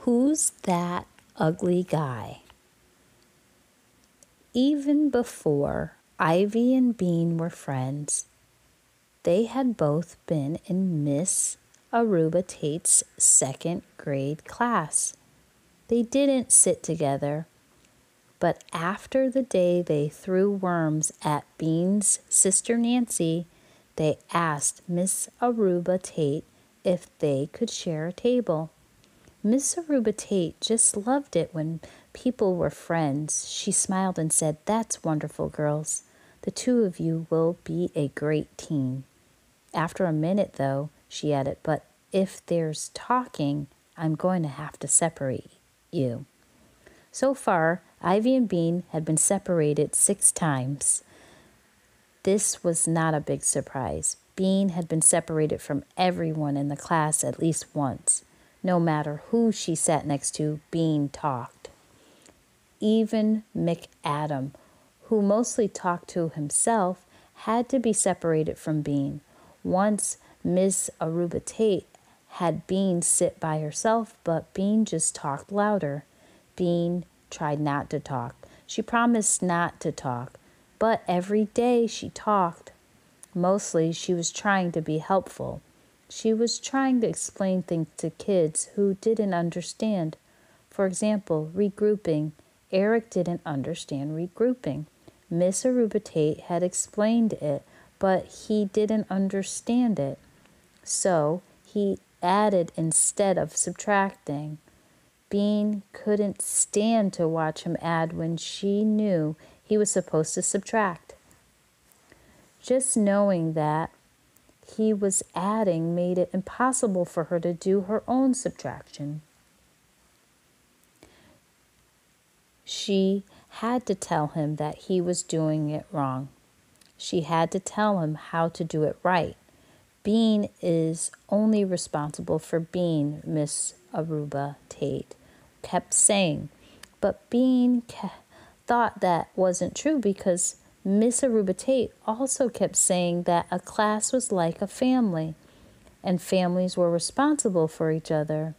Who's that ugly guy? Even before Ivy and Bean were friends, they had both been in Miss Aruba Tate's second grade class. They didn't sit together, but after the day they threw worms at Bean's sister Nancy, they asked Miss Aruba Tate if they could share a table. Miss Aruba Tate just loved it when people were friends. She smiled and said, "That's wonderful, girls. The two of you will be a great team." After a minute, though, she added, "But if there's talking, I'm going to have to separate you." So far, Ivy and Bean had been separated 6 times. This was not a big surprise. Bean had been separated from everyone in the class at least once. No matter who she sat next to, Bean talked. Even McAdam, who mostly talked to himself, had to be separated from Bean. Once, Miss Aruba Tate had Bean sit by herself, but Bean just talked louder. Bean tried not to talk. She promised not to talk, but every day she talked. Mostly, she was trying to be helpful. She was trying to explain things to kids who didn't understand. For example, regrouping. Eric didn't understand regrouping. Miss Aruba Tate had explained it, but he didn't understand it. So he added instead of subtracting. Bean couldn't stand to watch him add when she knew he was supposed to subtract. Just knowing that he was adding made it impossible for her to do her own subtraction. She had to tell him that he was doing it wrong. She had to tell him how to do it right. Bean is only responsible for being, Miss Aruba Tate kept saying. But Bean thought that wasn't true because Miss Aruba Tate also kept saying that a class was like a family and families were responsible for each other.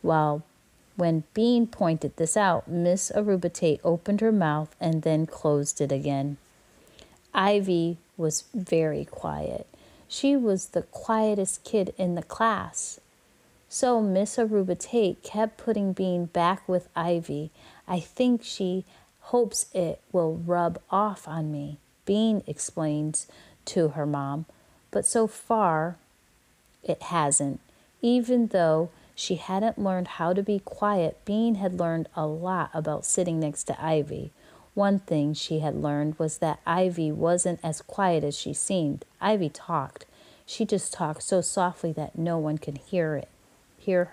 When Bean pointed this out, Miss Aruba Tate opened her mouth and then closed it again. Ivy was very quiet. She was the quietest kid in the class. So Miss Aruba Tate kept putting Bean back with Ivy. "I think she hopes it will rub off on me," Bean explains to her mom. But so far, it hasn't. Even though she hadn't learned how to be quiet, Bean had learned a lot about sitting next to Ivy. One thing she had learned was that Ivy wasn't as quiet as she seemed. Ivy talked. She just talked so softly that no one could hear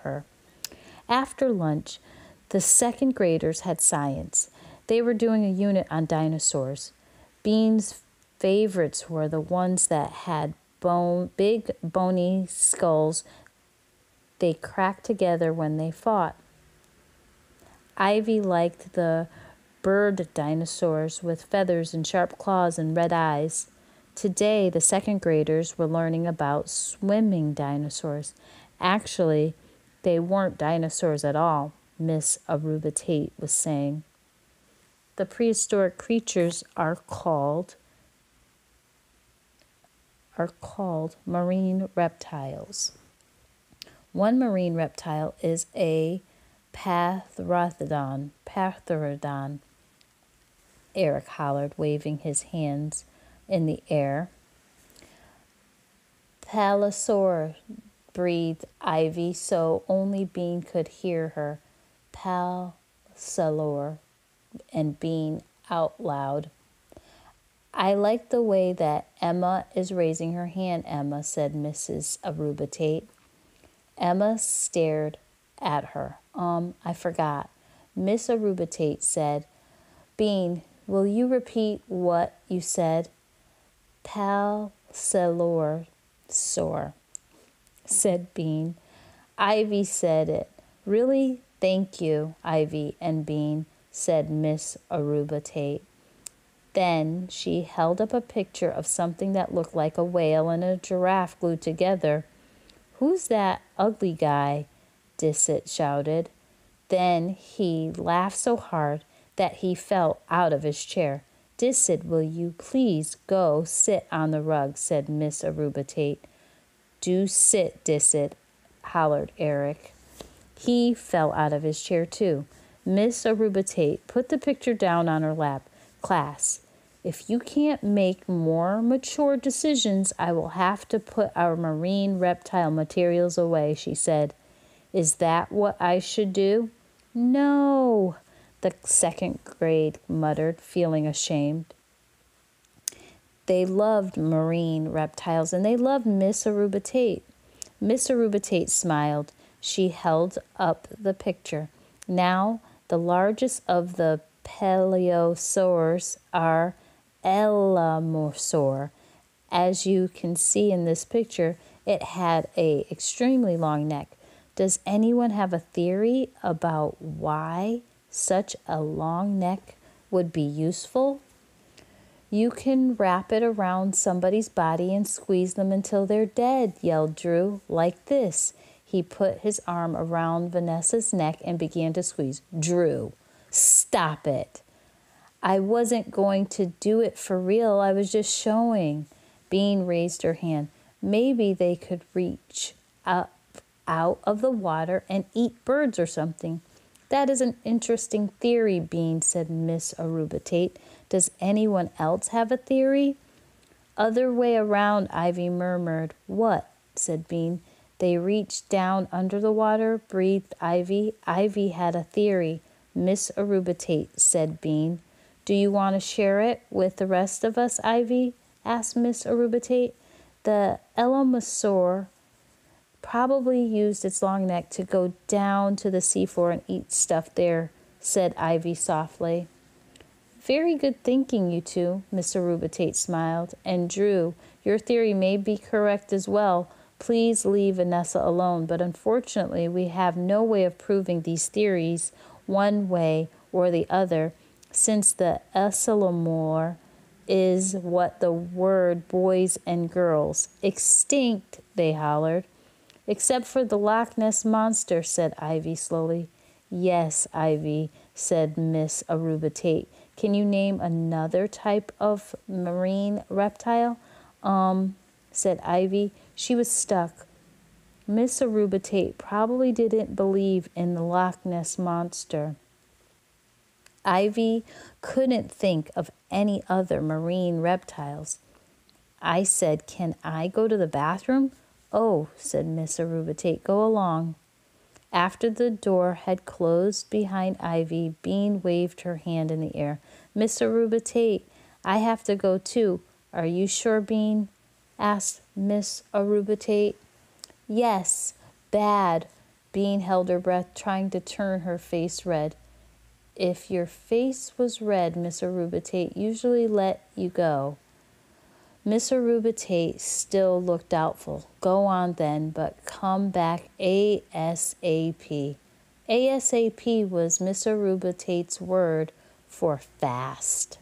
her. After lunch, the second graders had science. They were doing a unit on dinosaurs. Bean's favorites were the ones that had big bony skulls. They cracked together when they fought. Ivy liked the bird dinosaurs with feathers and sharp claws and red eyes. Today, the second graders were learning about swimming dinosaurs. Actually, they weren't dinosaurs at all, Miss Aruba Tate was saying. The prehistoric creatures are called marine reptiles. One marine reptile is a Patherodon, Eric hollered, waving his hands in the air. Palosaur, breathed Ivy so only Bean could hear her. Palosaur, and Bean out loud. "I like the way that Emma is raising her hand, Emma," said Mrs. Aruba Tate. Emma stared at her. I forgot." Miss Aruba Tate said. "Bean, will you repeat what you said?" "Palosaur," said Bean. "Ivy said it." "Really? Thank you, Ivy and Bean," said Miss Aruba Tate. Then she held up a picture of something that looked like a whale and a giraffe glued together. "Who's that ugly guy?" Dissett shouted. Then he laughed so hard that he fell out of his chair. Dicid, will you please go sit on the rug, said Miss Aruba Tate. Do sit, Dicid, hollered Eric. He fell out of his chair too. Miss Aruba Tate put the picture down on her lap. Class, if you can't make more mature decisions, I will have to put our marine reptile materials away, she said. Is that what I should do? No, the second grade muttered, feeling ashamed. They loved marine reptiles, and they loved Miss Aruba Tate. Miss Aruba Tate smiled. She held up the picture. Now, the largest of the paleosaurs are Elamosaur. As you can see in this picture, it had an extremely long neck. Does anyone have a theory about why such a long neck would be useful? You can wrap it around somebody's body and squeeze them until they're dead, yelled Drew, like this. He put his arm around Vanessa's neck and began to squeeze. Drew, stop it. I wasn't going to do it for real. I was just showing. Bean raised her hand. Maybe they could reach up out of the water and eat birds or something. That is an interesting theory, Bean, said Miss Aruba Tate. Does anyone else have a theory? Other way around, Ivy murmured. What? Said Bean. They reached down under the water, breathed Ivy. Ivy had a theory. Miss Aruba Tate, said Bean. Do you want to share it with the rest of us, Ivy? Asked Miss Aruba Tate. The Elamosaur probably used its long neck to go down to the seafloor and eat stuff there, said Ivy softly. Very good thinking, you two, Miss Aruba Tate smiled. And Drew, your theory may be correct as well. Please leave Vanessa alone, but unfortunately we have no way of proving these theories one way or the other, since the Elamosaur is what the word boys and girls. Extinct, they hollered. Except for the Loch Ness Monster, said Ivy slowly. Yes, Ivy, said Miss Aruba Tate. Can you name another type of marine reptile? Said Ivy. She was stuck. Miss Aruba Tate probably didn't believe in the Loch Ness Monster. Ivy couldn't think of any other marine reptiles. I said, can I go to the bathroom? Oh, said Miss Aruba Tate, go along. After the door had closed behind Ivy, Bean waved her hand in the air. Miss Aruba Tate, I have to go too. Are you sure, Bean? Asked Miss Aruba Tate. Yes, bad. Bean held her breath, trying to turn her face red. If your face was red, Miss Aruba Tate usually let you go. Miss Aruba Tate still looked doubtful. Go on then, but come back ASAP. ASAP was Miss Aruba Tate's word for fast.